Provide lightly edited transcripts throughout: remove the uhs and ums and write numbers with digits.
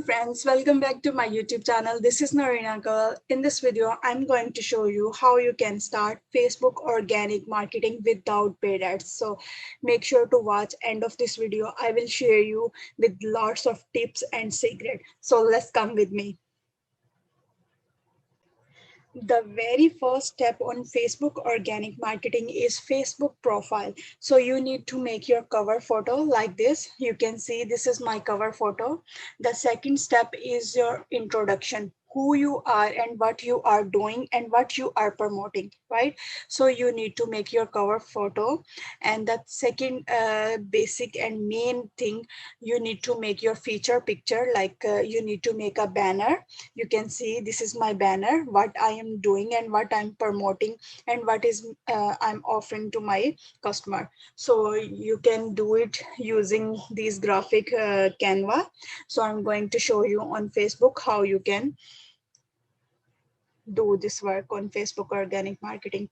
friends, welcome back to my YouTube channel. This is Narina Girl. In this video, I'm going to show you how you can start Facebook organic marketing without paid ads. So make sure to watch end of this video. I will share you with lots of tips and secret. So let's come with me. The very first step on Facebook organic marketing is Facebook profile. So you need to make your cover photo like this. You can see this is my cover photo. The second step is your introduction, who you are and what you are doing and what you are promoting, right? So you need to make your cover photo. And that second basic and main thing, you need to make your feature picture, like you need to make a banner. You can see this is my banner, what I am doing and what I'm promoting and what is I'm offering to my customer. So you can do it using these graphic Canva. So I'm going to show you on Facebook how you can do this work on Facebook organic marketing.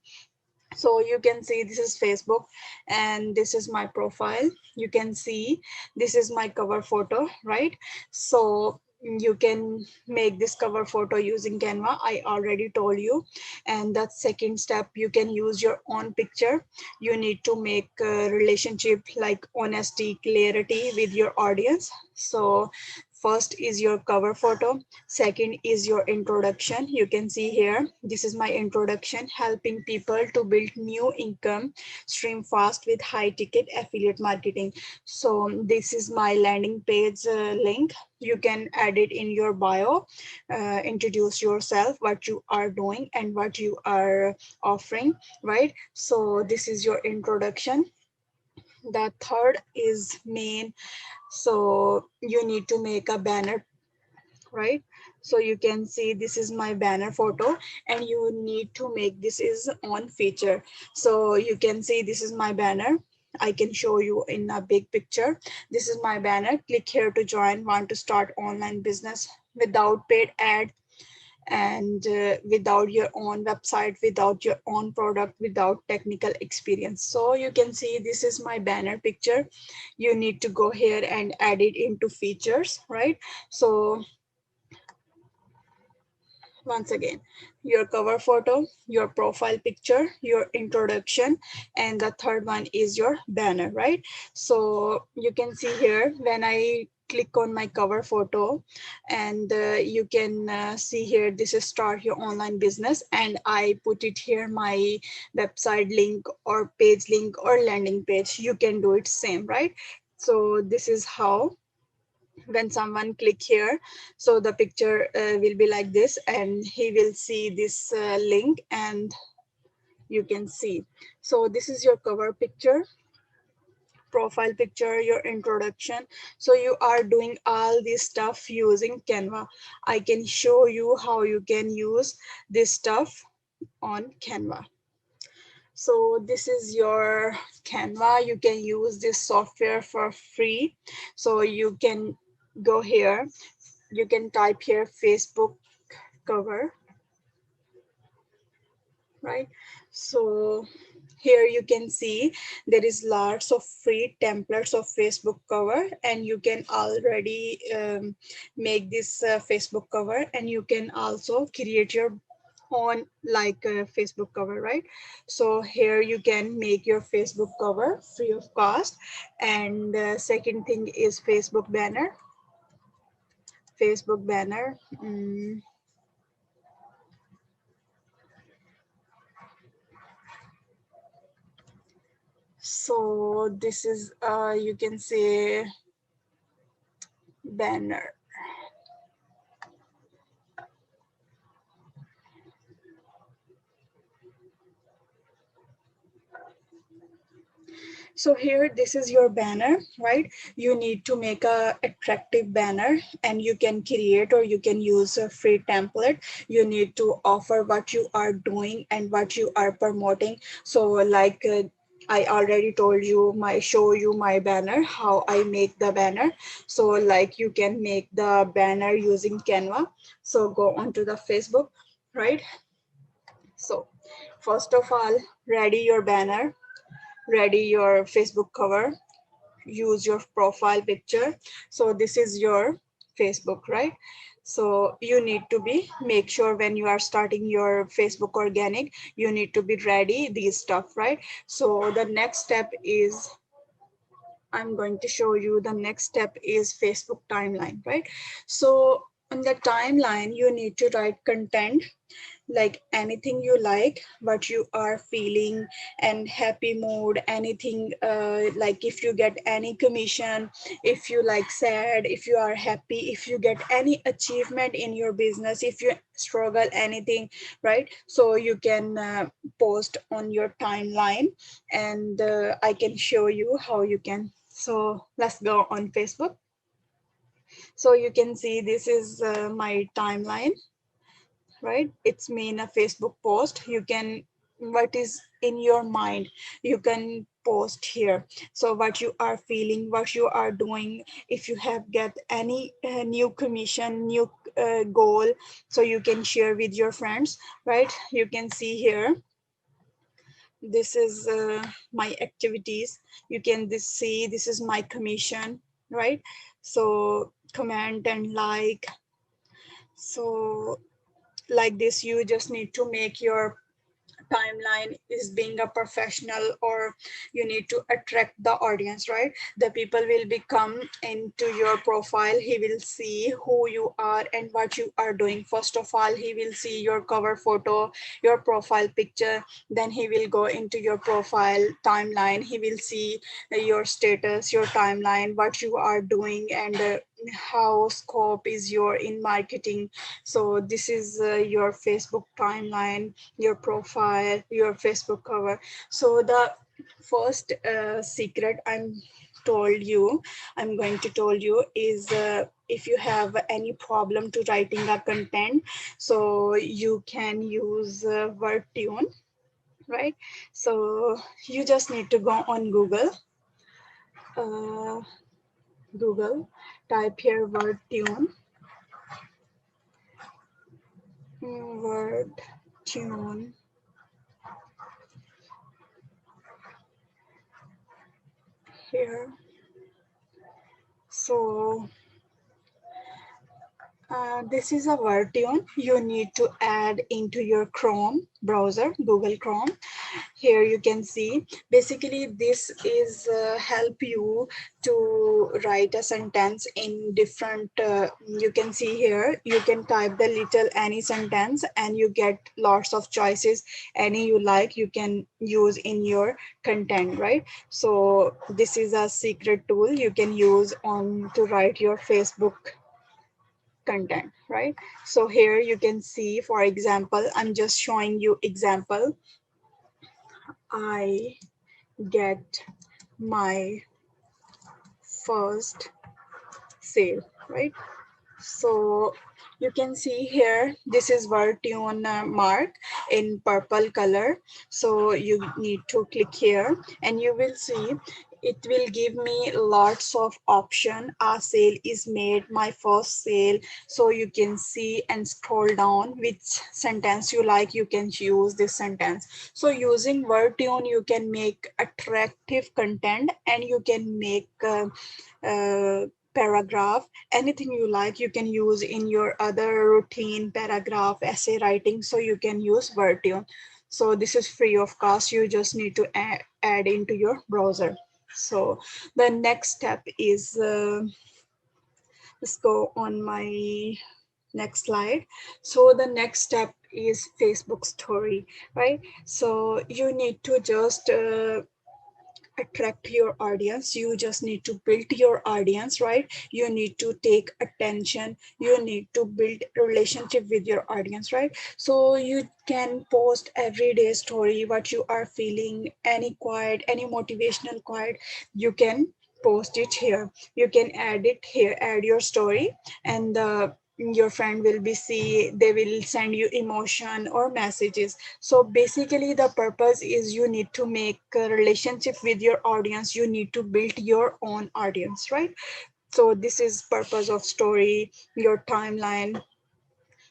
So you can see this is Facebook and this is my profile. You can see this is my cover photo, right? So you can make this cover photo using Canva. I already told you. And that second step, you can use your own picture. You need to make a relationship like honesty, clarity with your audience. So first is your cover photo. Second is your introduction. You can see here, this is my introduction, helping people to build new income stream fast with high ticket affiliate marketing. So this is my landing page link. You can add it in your bio, introduce yourself, what you are doing and what you are offering, right? So this is your introduction. The third is main. So you need to make a banner, right? So you can see this is my banner photo and you need to make this is on feature. So you can see this is my banner. I can show you in a big picture. This is my banner. Click here to join. Want to start online business without paid ad and without your own website, without your own product, without technical experience. So you can see this is my banner picture. You need to go here and add it into features, right? So once again, your cover photo, your profile picture, your introduction, and the third one is your banner, right? So you can see here when I click on my cover photo and you can see here, this is start your online business, and I put it here my website link or page link or landing page. You can do it same, right? So this is how when someone click here, so the picture will be like this and he will see this link and you can see. So this is your cover picture, profile picture, your introduction. So you are doing all this stuff using Canva. I can show you how you can use this stuff on Canva. So this is your Canva. You can use this software for free. So you can go here, you can type here Facebook cover, right? So here you can see there is lots of free templates of Facebook cover, and you can already make this Facebook cover, and you can also create your own like Facebook cover, right? So here you can make your Facebook cover free of cost. And second thing is Facebook banner. Facebook banner. So this is you can say banner. So here, this is your banner, right? You need to make a attractive banner, and you can create or you can use a free template. You need to offer what you are doing and what you are promoting. So like I already told you, show you my banner, how I make the banner. So like you can make the banner using Canva. So go onto the Facebook, right? So first of all, ready your banner, ready your Facebook cover, use your profile picture. So this is your Facebook, right? So you need to be make sure when you are starting your Facebook organic, you need to be ready these stuff, right? So the next step is, I'm going to show you the next step is Facebook timeline, right? So on the timeline, you need to write content like anything you like, what you are feeling, and happy mood, anything, like if you get any commission, if you like sad, if you are happy, if you get any achievement in your business, if you struggle anything, right? So you can post on your timeline, and I can show you how you can. So let's go on Facebook. So you can see this is my timeline, right? It's mean a Facebook post. You can, what is in your mind, you can post here. So what you are feeling, what you are doing, if you have get any new commission, new goal, so you can share with your friends, right? You can see here, this is my activities. You can this see, this is my commission, right? So comment and like. So like this, you just need to make your timeline is being a professional, or you need to attract the audience, right? The people will become into your profile, he will see who you are and what you are doing. First of all, he will see your cover photo, your profile picture, then he will go into your profile timeline, he will see your status, your timeline, what you are doing, and how scope is your in marketing. So this is your Facebook timeline, your profile, your Facebook cover. So the first secret I'm going to tell you is, if you have any problem to writing a content, so you can use word tune, right? So you just need to go on uh, Google, type here word tune, word tune. Here, so this is a word tune you need to add into your Chrome browser, Google Chrome. Here you can see, basically this is help you to write a sentence in different, you can see here, you can type the little any sentence and you get lots of choices, any you like you can use in your content, right? So this is a secret tool you can use on to write your Facebook content, right? So here you can see, for example, I'm just showing you example. I get my first sale, right? So you can see here, this is word tune mark in purple color. So you need to click here and you will see it will give me lots of option. A sale is made, my first sale. So you can see and scroll down which sentence you like, you can use this sentence. So using word tune you can make attractive content and you can make paragraph, anything you like you can use in your other routine paragraph essay writing. So you can use word tune. So this is free of cost, you just need to add into your browser. So the next step is, let's go on my next slide. So the next step is Facebook story, right? So you need to just attract your audience, you just need to build your audience, right? You need to take attention, you need to build a relationship with your audience, right? So you can post everyday story, what you are feeling, any quote, any motivational quote, you can post it here, you can add it here, add your story, and your friend will be see, they will send you emotion or messages. So basically the purpose is you need to make a relationship with your audience, you need to build your own audience, right? So this is purpose of story, your timeline.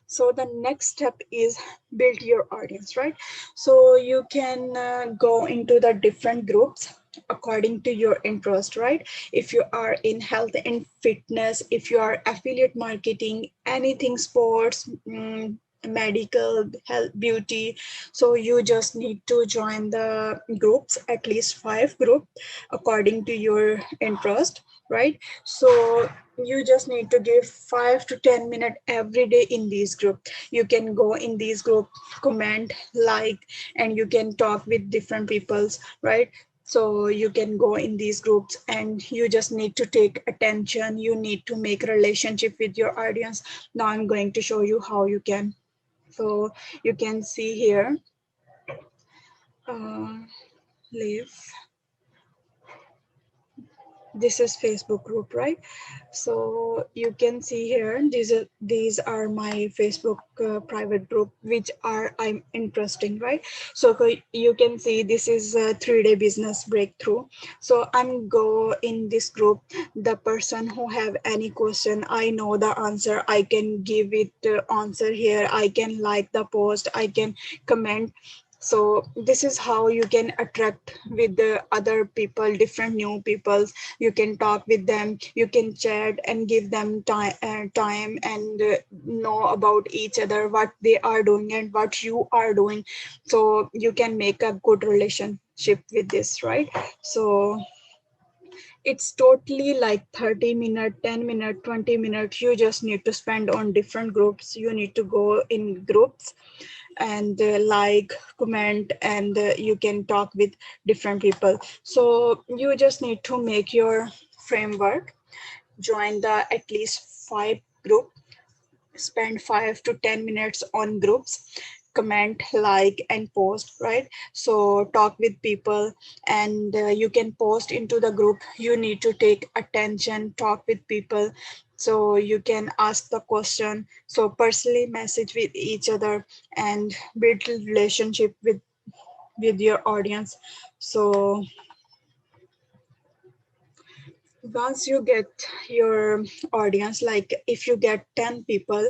So the next step is build your audience, right? So you can go into the different groups. according to your interest, right? If you are in health and fitness, if you are affiliate marketing, anything sports, medical, health, beauty, so you just need to join the groups, at least 5 group according to your interest, right? So you just need to give 5 to 10 minutes every day in these group. You can go in these group, comment, like, and you can talk with different peoples, right? So you can go in these groups and you just need to take attention, you need to make a relationship with your audience. Now I'm going to show you how you can. So you can see here, uh, live, this is Facebook group, right? So you can see here, these are my Facebook private group which are I'm interesting, right? So you can see this is a 3-day business breakthrough. So I'm go in this group, the person who have any question, I know the answer, I can give it answer here, I can like the post, I can comment. So this is how you can attract with the other people, different new people. You can talk with them, you can chat and give them time and know about each other, what they are doing and what you are doing. So you can make a good relationship with this, right? So it's totally like 30 minutes, 10 minutes, 20 minutes, you just need to spend on different groups. You need to go in groups and like, comment, and you can talk with different people. So you just need to make your framework, join the at least 5 group, spend 5 to 10 minutes on groups, comment, like, and post, right? So talk with people, and you can post into the group. You need to take attention, talk with people, so you can ask the question, so personally message with each other and build relationship with your audience. So once you get your audience, like if you get 10 people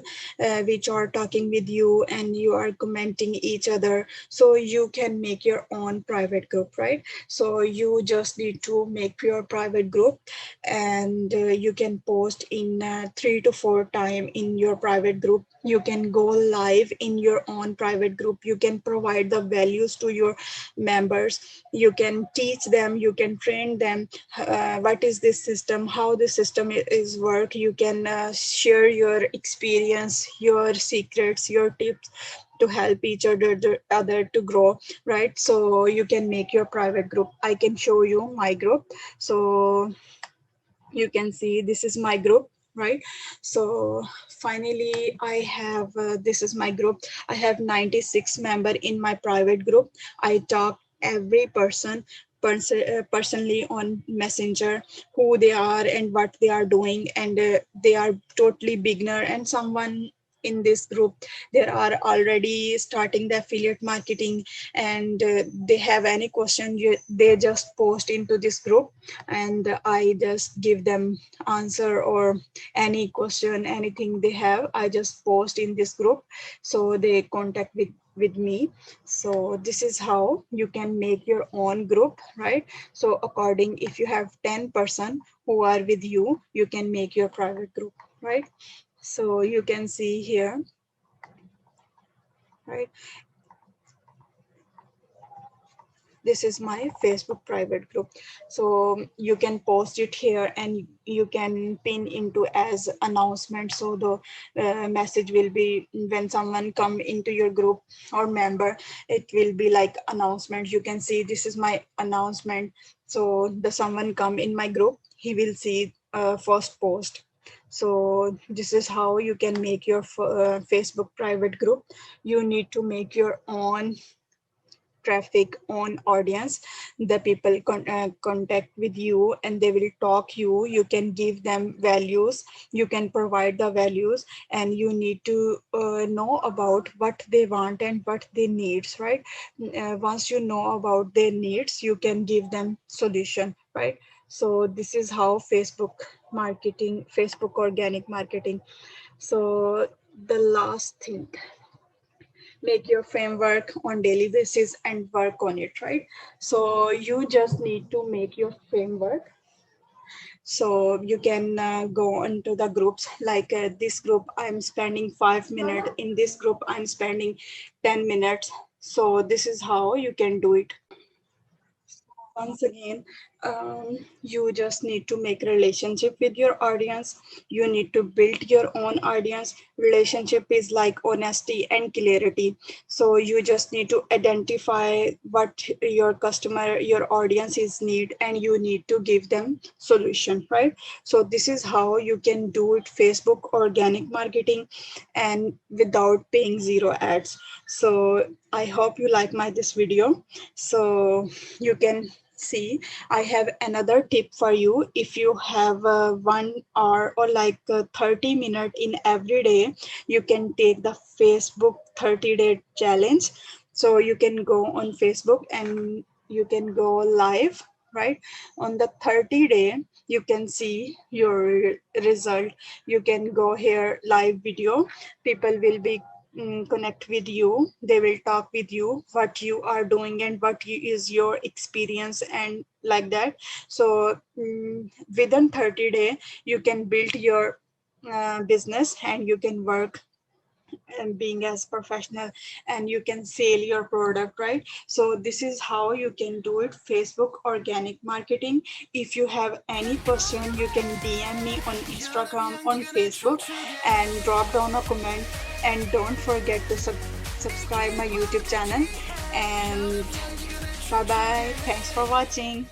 which are talking with you and you are commenting each other, so you can make your own private group, right? So you just need to make your private group, and you can post in 3 to 4 times in your private group. You can go live in your own private group, you can provide the values to your members, you can teach them, you can train them, what is this system, how the system is work. You can share your experience, your secrets, your tips to help each other to grow, right? So you can make your private group. I can show you my group. So you can see this is my group, right? So finally I have this is my group. I have 96 member in my private group. I talk every personally on messenger, who they are and what they are doing, and they are totally beginner, and someone in this group there are already starting the affiliate marketing, and they have any question, they just post into this group, and I just give them answer, or any question, anything they have, I just post in this group, so they contact with me. So this is how you can make your own group, right? So according, if you have 10 person who are with you, you can make your private group, right? So you can see here, right? This is my Facebook private group. So you can post it here and you can pin into as announcement, so the message will be when someone come into your group or member, it will be like announcement. You can see this is my announcement, so the someone come in my group, he will see first post. So this is how you can make your Facebook private group. You need to make your own traffic on audience. The people contact with you and they will talk you can give them values, you can provide the values, and you need to know about what they want and what they needs, right? Once you know about their needs, you can give them solution, right? So this is how Facebook organic marketing. So the last thing, make your framework on daily basis and work on it, right? So you just need to make your framework. So you can go into the groups, like this group I'm spending 5 minutes, in this group I'm spending 10 minutes. So this is how you can do it. Once again, you just need to make relationship with your audience. You need to build your own audience. Relationship is like honesty and clarity. So you just need to identify what your customer, your audience is need, and you need to give them solution, right? So this is how you can do it, Facebook organic marketing, and without paying zero ads. So I hope you like my this video. So you can see, I have another tip for you. If you have 1 hour or like 30 minutes in every day, you can take the Facebook 30-day challenge. So you can go on Facebook and you can go live, right? On the 30-day, you can see your result. You can go here live video. People will be connect with you. They will talk with you what you are doing and what is your experience and like that. So within 30-day you can build your business, and you can work and being as professional, and you can sell your product, right? So this is how you can do it, Facebook organic marketing. If you have any question, you can DM me on Instagram, on Facebook, and drop down a comment. And don't forget to subscribe my YouTube channel. And bye bye, thanks for watching.